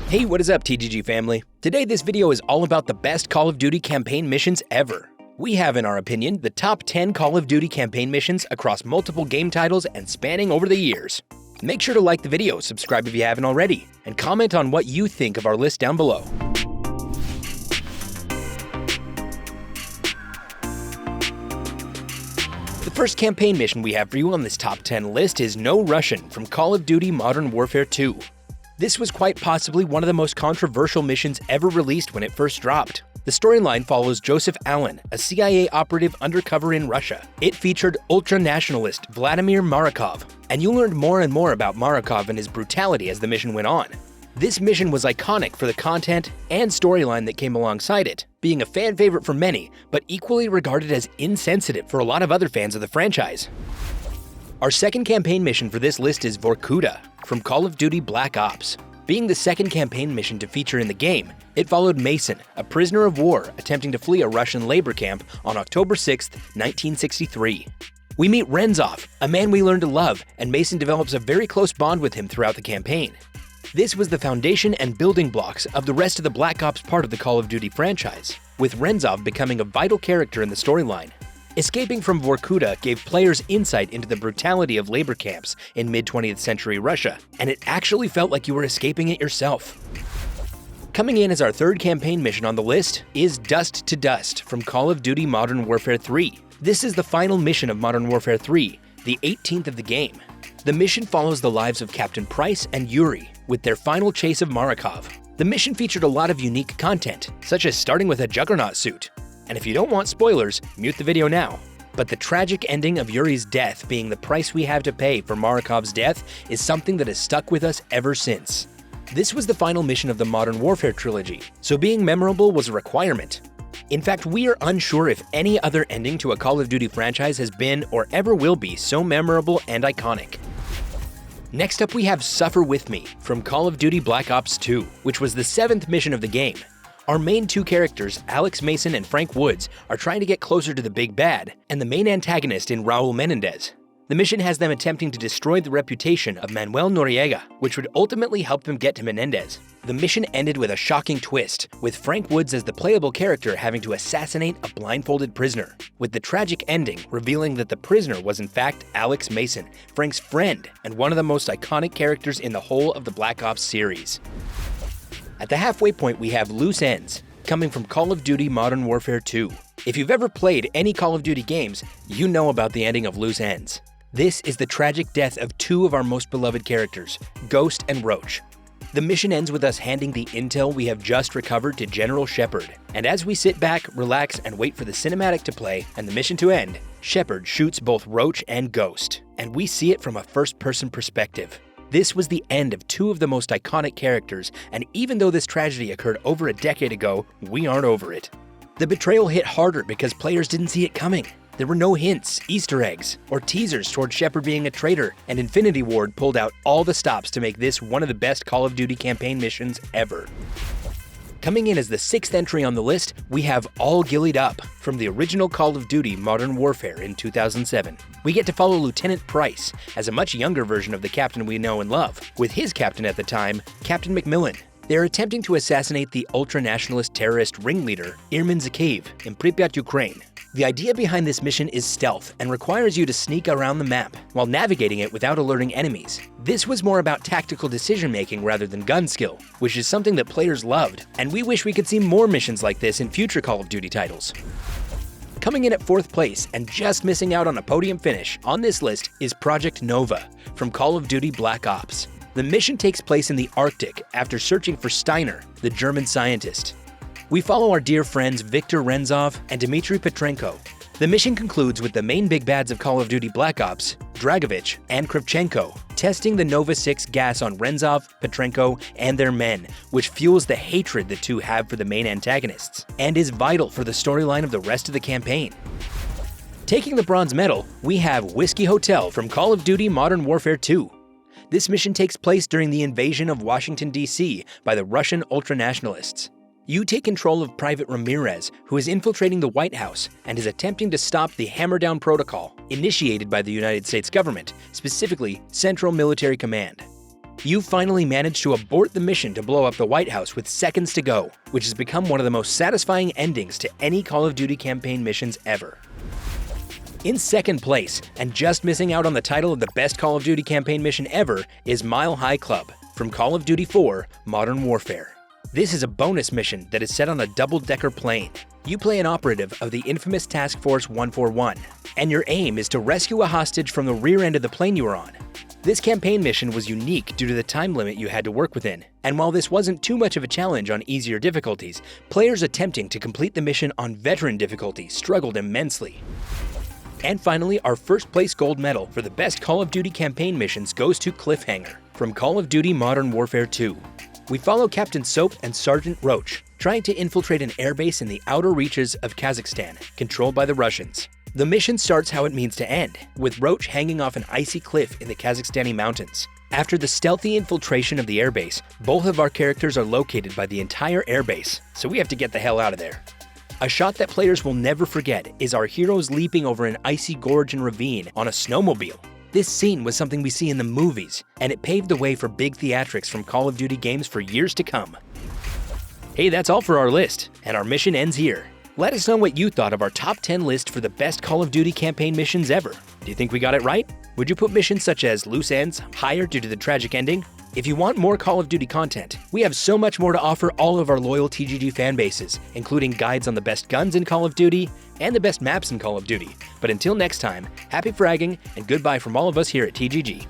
Hey, what is up, TGG family? Today this video is all about the best Call of Duty campaign missions ever. We have, in our opinion, the top 10 Call of Duty campaign missions across multiple game titles and spanning over the years. Make sure to like the video, subscribe if you haven't already, and comment on what you think of our list down below. The first campaign mission we have for you on this top 10 list is No Russian from Call of Duty Modern Warfare 2. This was quite possibly one of the most controversial missions ever released when it first dropped. The storyline follows Joseph Allen, a CIA operative undercover in Russia. It featured ultra-nationalist Vladimir Marakov, and you learned more and more about Marakov and his brutality as the mission went on. This mission was iconic for the content and storyline that came alongside it, being a fan favorite for many, but equally regarded as insensitive for a lot of other fans of the franchise. Our second campaign mission for this list is Vorkuta from Call of Duty Black Ops. Being the second campaign mission to feature in the game, it followed Mason, a prisoner of war attempting to flee a Russian labor camp on October 6, 1963. We meet Renzov, a man we learn to love, and Mason develops a very close bond with him throughout the campaign. This was the foundation and building blocks of the rest of the Black Ops part of the Call of Duty franchise, with Renzov becoming a vital character in the storyline. Escaping from Vorkuta gave players insight into the brutality of labor camps in mid-20th century Russia, and it actually felt like you were escaping it yourself. Coming in as our third campaign mission on the list is Dust to Dust from Call of Duty Modern Warfare 3. This is the final mission of Modern Warfare 3, the 18th of the game. The mission follows the lives of Captain Price and Yuri with their final chase of Marakov. The mission featured a lot of unique content, such as starting with a Juggernaut suit. And if you don't want spoilers, mute the video now. But the tragic ending of Yuri's death being the price we have to pay for Marakov's death is something that has stuck with us ever since. This was the final mission of the Modern Warfare trilogy, so being memorable was a requirement. In fact, we are unsure if any other ending to a Call of Duty franchise has been or ever will be so memorable and iconic. Next up we have Suffer With Me from Call of Duty Black Ops 2, which was the 7th mission of the game. Our main two characters, Alex Mason and Frank Woods, are trying to get closer to the big bad, and the main antagonist in Raul Menendez. The mission has them attempting to destroy the reputation of Manuel Noriega, which would ultimately help them get to Menendez. The mission ended with a shocking twist, with Frank Woods as the playable character having to assassinate a blindfolded prisoner, with the tragic ending revealing that the prisoner was in fact Alex Mason, Frank's friend, and one of the most iconic characters in the whole of the Black Ops series. At the halfway point, we have Loose Ends, coming from Call of Duty Modern Warfare 2. If you've ever played any Call of Duty games, you know about the ending of Loose Ends. This is the tragic death of two of our most beloved characters, Ghost and Roach. The mission ends with us handing the intel we have just recovered to General Shepard, and as we sit back, relax, and wait for the cinematic to play and the mission to end, Shepard shoots both Roach and Ghost, and we see it from a first-person perspective. This was the end of two of the most iconic characters, and even though this tragedy occurred over a decade ago, we aren't over it. The betrayal hit harder because players didn't see it coming. There were no hints, Easter eggs, or teasers toward Shepard being a traitor, and Infinity Ward pulled out all the stops to make this one of the best Call of Duty campaign missions ever. Coming in as the 6th entry on the list, we have All Ghillied Up from the original Call of Duty Modern Warfare in 2007. We get to follow Lieutenant Price as a much younger version of the captain we know and love, with his captain at the time, Captain McMillan. They're attempting to assassinate the ultra-nationalist terrorist ringleader, Irmin Zakhaev, in Pripyat, Ukraine. The idea behind this mission is stealth and requires you to sneak around the map while navigating it without alerting enemies. This was more about tactical decision-making rather than gun skill, which is something that players loved, and we wish we could see more missions like this in future Call of Duty titles. Coming in at 4th place and just missing out on a podium finish on this list is Project Nova from Call of Duty Black Ops. The mission takes place in the Arctic after searching for Steiner, the German scientist. We follow our dear friends Viktor Renzov and Dmitry Petrenko. The mission concludes with the main big bads of Call of Duty Black Ops, Dragovich and Kravchenko, testing the Nova 6 gas on Renzov, Petrenko, and their men, which fuels the hatred the two have for the main antagonists, and is vital for the storyline of the rest of the campaign. Taking the bronze medal, we have Whiskey Hotel from Call of Duty Modern Warfare 2. This mission takes place during the invasion of Washington, D.C. by the Russian ultranationalists. You take control of Private Ramirez, who is infiltrating the White House and is attempting to stop the Hammer Down Protocol, initiated by the United States government, specifically Central Military Command. You finally managed to abort the mission to blow up the White House with seconds to go, which has become one of the most satisfying endings to any Call of Duty campaign missions ever. In second place, and just missing out on the title of the best Call of Duty campaign mission ever, is Mile High Club from Call of Duty 4 Modern Warfare. This is a bonus mission that is set on a double-decker plane. You play an operative of the infamous Task Force 141, and your aim is to rescue a hostage from the rear end of the plane you are on. This campaign mission was unique due to the time limit you had to work within, and while this wasn't too much of a challenge on easier difficulties, players attempting to complete the mission on veteran difficulty struggled immensely. And finally, our first place gold medal for the best Call of Duty campaign missions goes to Cliffhanger from Call of Duty Modern Warfare 2. We follow Captain Soap and Sergeant Roach, trying to infiltrate an airbase in the outer reaches of Kazakhstan, controlled by the Russians. The mission starts how it means to end, with Roach hanging off an icy cliff in the Kazakhstani mountains. After the stealthy infiltration of the airbase, both of our characters are located by the entire airbase, so we have to get the hell out of there. A shot that players will never forget is our heroes leaping over an icy gorge and ravine on a snowmobile. This scene was something we see in the movies, and it paved the way for big theatrics from Call of Duty games for years to come. Hey, that's all for our list, and our mission ends here. Let us know what you thought of our top 10 list for the best Call of Duty campaign missions ever. Do you think we got it right? Would you put missions such as Loose Ends higher due to the tragic ending? If you want more Call of Duty content, we have so much more to offer all of our loyal TGG fan bases, including guides on the best guns in Call of Duty and the best maps in Call of Duty. But until next time, happy fragging and goodbye from all of us here at TGG.